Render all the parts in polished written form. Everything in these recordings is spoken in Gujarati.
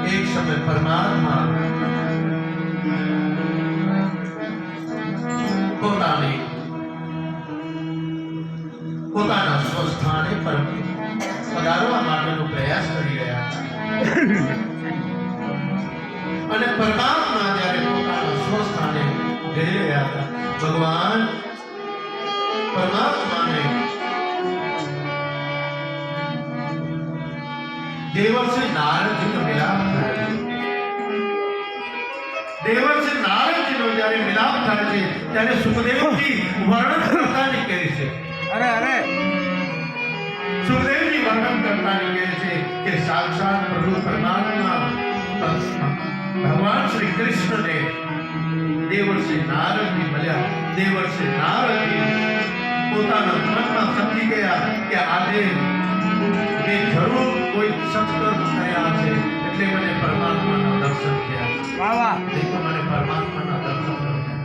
एक समय परमात्मा પોતાના સ્વસ્થાને પર પધારવા માટેનો પ્રયાસ કરી રહ્યા હતા અને પરમાત્મા જ્યારે પોતાના સ્વસ્થાને જઈ રહ્યા હતા ભગવાન પરમાત્માને દેવર્ષિ નારદજીનો મિલાપ થાય દેવર્ષિ નારદજીનો જ્યારે મિલાપ થાય છે ત્યારે સુખદેવજી વર્ણન કરતાની કહે છે અરે સુખદેવજી વર્ણન કરતાની કહે છે કે સાક્ષાત પ્રભુ પરમાત્મા ભગવાન શ્રી કૃષ્ણને દેવર્ષિ નારદજી મળ્યા દેવર્ષિ નારદજી પોતાના મનમાં સમજી ગયા કે આજે મેં જરૂર કોઈ સત્કર્મ કર્યા છે એટલે મને પરમાત્માના દર્શન થયા વાહ વાહ નહીં તો મને પરમાત્માના દર્શન ન થયા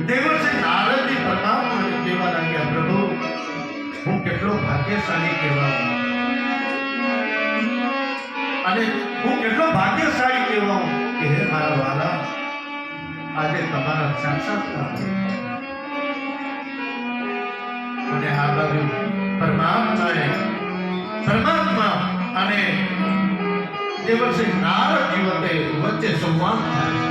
દેવર્ષિ નારદજી પરમાત્માને કહેવા લાગ્યા પ્રભુ હું કેટલો ભાગ્યશાળી કહેવાઉં અને હું કેટલો ભાગ્યશાળી કહેવાઉં કે હે મારા વાલા આજે તમારા સાક્ષાત્કાર અને આ બાજુ પરમાત્મા અને દેવર્ષિ નારદજી વચ્ચે સંવાદ થાય